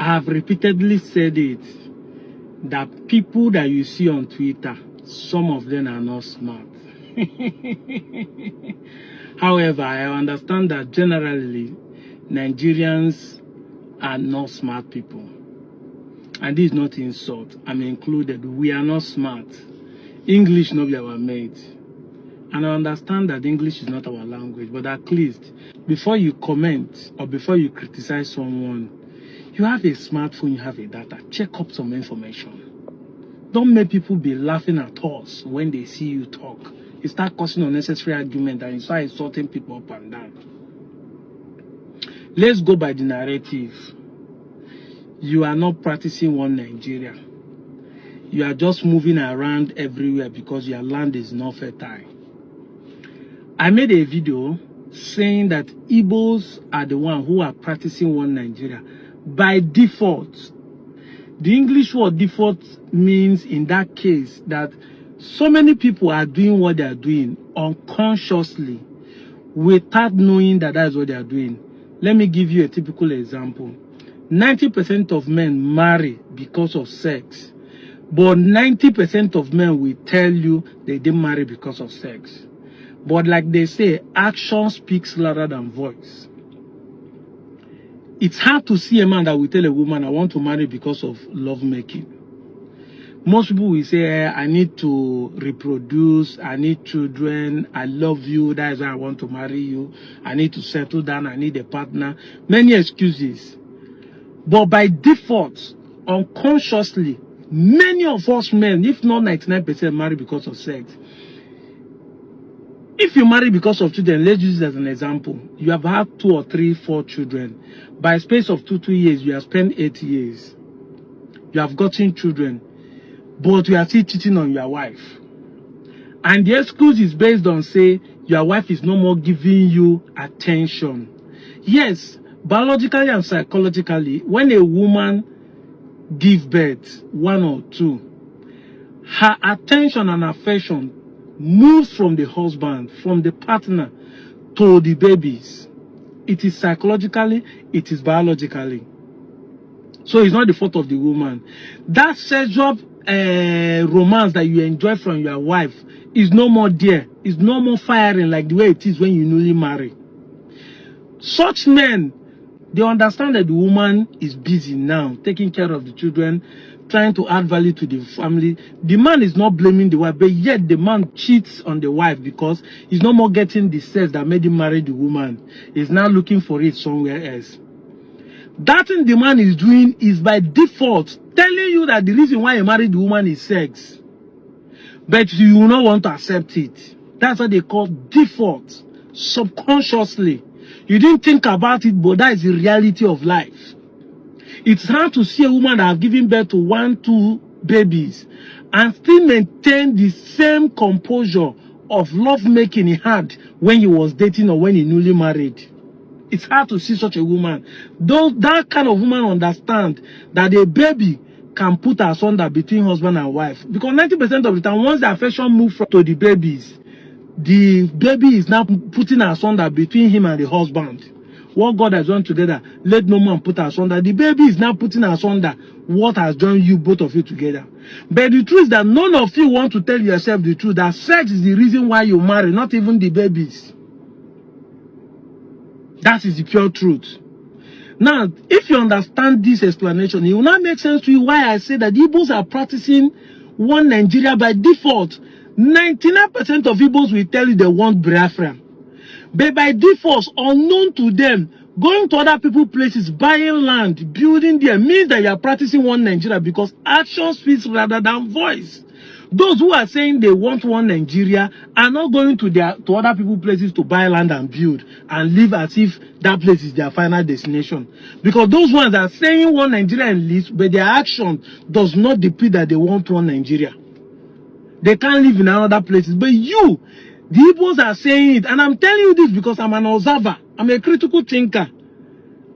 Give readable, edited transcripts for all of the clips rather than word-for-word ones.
I have repeatedly said it, that people that you see on Twitter, some of them are not smart. However, I understand that generally Nigerians are not smart people. And this is not insult. I'm included. We are not smart. English not be our mate. And I understand that English is not our language, but at least before you comment or before you criticize someone, you have a smartphone, you have a data, check up some information. Don't make people be laughing at us when they see you talk. You start causing unnecessary argument and you start insulting people up and down. Let's go by the narrative. You are not practicing one Nigeria. You are just moving around everywhere because your land is not fertile. I made a video saying that Igbos are the ones who are practicing one Nigeria by default. The English word default means in that case that so many people are doing what they are doing unconsciously without knowing that that's what they are doing. Let me give you a typical example. 90% of men marry because of sex, but 90% of men will tell you they didn't marry because of sex. But like they say, action speaks louder than voice. It's hard to see a man that will tell a woman, I want to marry because of lovemaking. Most people will say, I need to reproduce, I need children, I love you, that is why I want to marry you, I need to settle down, I need a partner. Many excuses. But by default, unconsciously, many of us men, if not 99%, marry because of sex. If you marry because of children, let's use it as an example. You have had 2 or 3, 4 children. By a space of 2 years, you have spent 8 years. You have gotten children, but you are still cheating on your wife. And the excuse is based on, say, your wife is no more giving you attention. Yes, biologically and psychologically, when a woman gives birth, 1 or 2, her attention and affection moves from the husband, from the partner, to the babies. It is psychologically, it is biologically. So it's not the fault of the woman. That sexual romance that you enjoy from your wife is no more there. It's no more firing like the way it is when you newly marry. Such men, they understand that the woman is busy now, taking care of the children, trying to add value to the family. The man is not blaming the wife, but yet the man cheats on the wife because he's no more getting the sex that made him marry the woman. He's now looking for it somewhere else. That thing the man is doing is by default telling you that the reason why you married the woman is sex. But you will not want to accept it. That's what they call default. Subconsciously. You didn't think about it, but that is the reality of life. It's hard to see a woman that has given birth to 1, 2 babies and still maintain the same composure of lovemaking he had when he was dating or when he newly married. It's hard to see such a woman. Though that kind of woman understands that a baby can put asunder between husband and wife. Because 90% of the time, once the affection moves to the baby is now putting asunder between him and the husband. What God has joined together, let no man put asunder. The baby is now putting asunder what has joined you, both of you together. But the truth is that none of you want to tell yourself the truth, that sex is the reason why you marry, not even the babies. That is the pure truth. Now, if you understand this explanation, it will not make sense to you why I say that Igbos are practicing one Nigeria by default. 99% of Igbos will tell you they want Biafra. But by default, unknown to them, going to other people's places, buying land, building there, means that you are practicing one Nigeria because action speaks rather than voice. Those who are saying they want one Nigeria are not going to other people's places to buy land and build and live as if that place is their final destination. Because those ones are saying one Nigeria and live, but their action does not depict that they want one Nigeria. They can't live in other places. But you, the Igbos are saying it, and I'm telling you this because I'm an observer. I'm a critical thinker.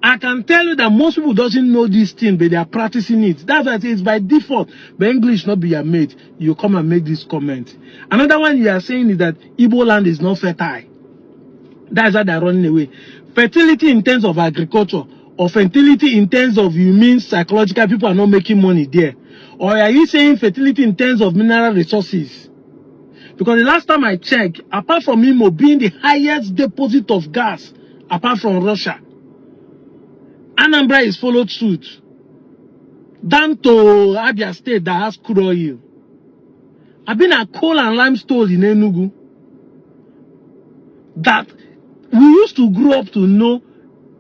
I can tell you that most people doesn't know this thing, but they are practicing it. That's why I say it's by default. But English not be your mate. You come and make this comment. Another one you are saying is that Igbo land is not fertile. That's why they're running away. Fertility in terms of agriculture Or fertility in terms of, you mean psychological, people are not making money there? Or are you saying fertility in terms of mineral resources? Because the last time I checked, apart from Imo being the highest deposit of gas, apart from Russia, Anambra is followed suit. Down to Abia State that has crude oil. I've been at coal and limestone in Enugu. That we used to grow up to know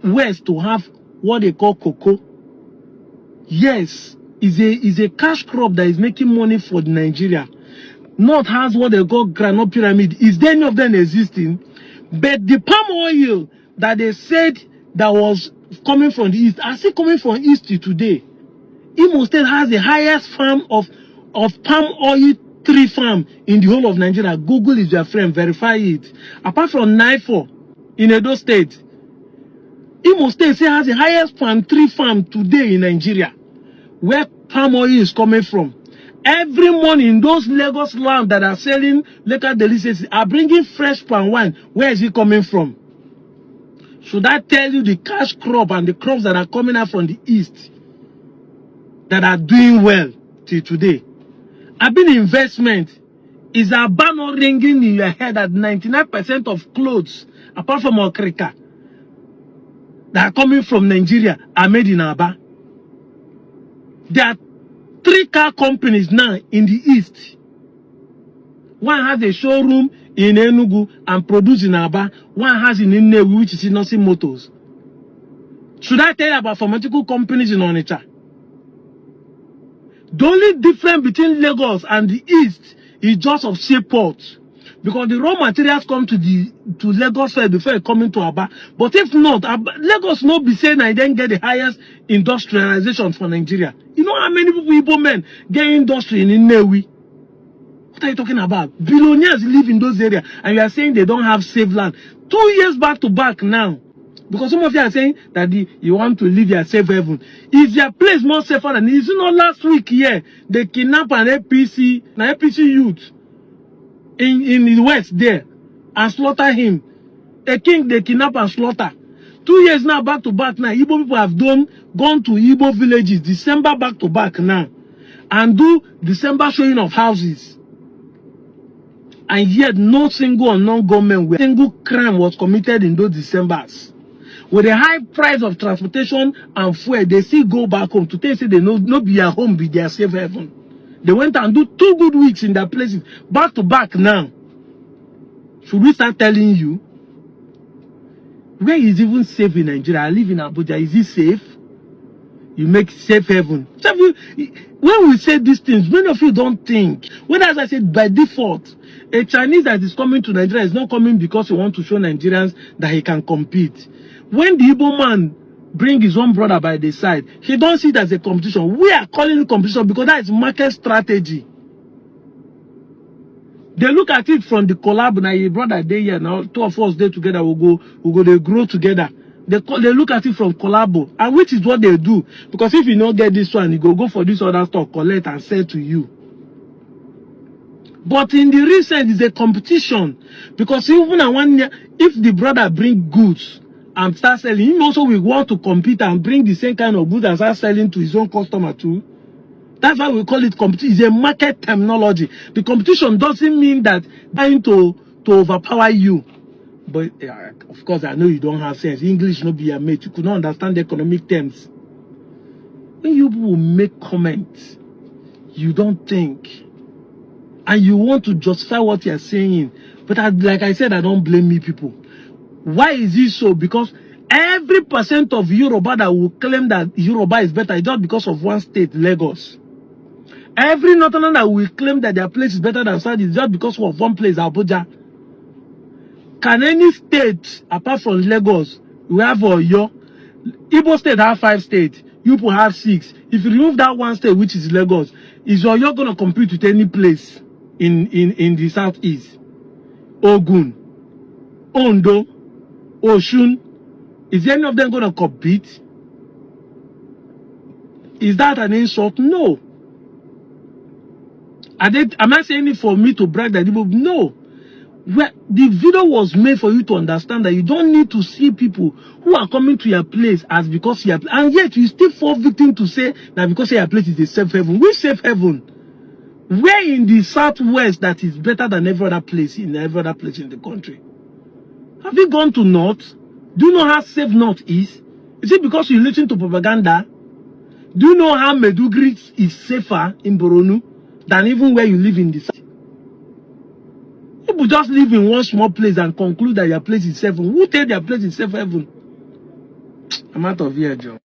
West to have what they call cocoa. Yes, is a cash crop that is making money for Nigeria. North has what they call granite pyramid. Is there any of them existing? But the palm oil that they said that was coming from the east are still coming from east to today. Imo State has the highest farm of palm oil tree farm in the whole of Nigeria. Google is your friend, verify it. Apart from Naifo in Edo State, Imo State still has the highest palm tree farm today in Nigeria, where palm oil is coming from. Every morning, those Lagos land that are selling local delicacies are bringing fresh palm wine. Where is it coming from? Should I tell you the cash crop and the crops that are coming out from the east that are doing well till today? I've been investment. Is a banner ringing in your head that 99% of clothes, apart from Okrika, that are coming from Nigeria are made in Aba? There are 3 car companies now in the east. One has a showroom in Enugu and produce in Aba. One has in Nnewi, which is Inosi Motors. Should I tell you about pharmaceutical companies in Onitsha? The only difference between Lagos and the east is just of seaport. Because the raw materials come to Lagos first before it coming to Aba. But if not, Lagos not be saying I then get the highest industrialization for Nigeria. You know how many people, Igbo men, get industry in Nnewi? What are you talking about? Billionaires live in those areas, and you are saying they don't have safe land. 2 years back to back now. Because some of you are saying that you want to live your safe haven. Is your place more safer than it? Is it not last week here? They kidnapped an APC youth in the west there and slaughter him. A king they kidnap and slaughter. 2 years now back to back now. Igbo people have gone to Igbo villages December back to back now and do December showing of houses. And yet no single unknown government, single crime was committed in those Decembers. With the high price of transportation and fuel, they still go back home to tell you they no be at home, be their safe haven. They went and do 2 good weeks in their places, back to back now. Should we start telling you? Where is even safe in Nigeria? I live in Abuja. Is it safe? You make safe haven. When we say these things, many of you don't think. When, as I said, by default, a Chinese that is coming to Nigeria is not coming because he wants to show Nigerians that he can compete. When the Igbo man bring his own brother by the side, he don't see it as a competition. We are calling it competition because that is market strategy. They look at it from the collab. Now, your brother day here now, 2 of us there together. We'll go. They grow together. They look at it from collabo, and which is what they do. Because if you don't get this one, you go for this other stuff, collect and sell to you. But in the recent, it's a competition. Because even if the brother bring goods and start selling, him also will want to compete and bring the same kind of goods and start selling to his own customer too. That's why we call it competition. It's a market terminology. The competition doesn't mean that trying to overpower you. But of course, I know you don't have sense. English not be your mate. You could not understand the economic terms. When you will make comments, you don't think. And you want to justify what you're saying. But like I said, I don't blame me people. Why is it so? Because every % of Yoruba that will claim that Yoruba is better is just because of one state, Lagos. Every Northerner that will claim that their place is better than South is just because of one place, Abuja. Can any state, apart from Lagos, we have Oyo, Igbo state have 5 states, Igbo have 6. If you remove that one state, which is Lagos, is Oyo going to compete with any place in the southeast? Ogun, Ondo, Oshun, is any of them going to compete? Is that an insult? No. Am I saying it for me to brag that Igbo? No. Where the video was made for you to understand that you don't need to see people who are coming to your place as because you are, and yet you still fall victim to say that because your place is a safe heaven. Which safe heaven? Where in the southwest that is better than every other place in the country? Have you gone to north? Do you know how safe north is? Is it because you listen to propaganda? Do you know how Medugri is safer in Boronu than even where you live in the south? People just live in one small place and conclude that your place is safe. Who tell their place is safe heaven? I'm out of here, Joe.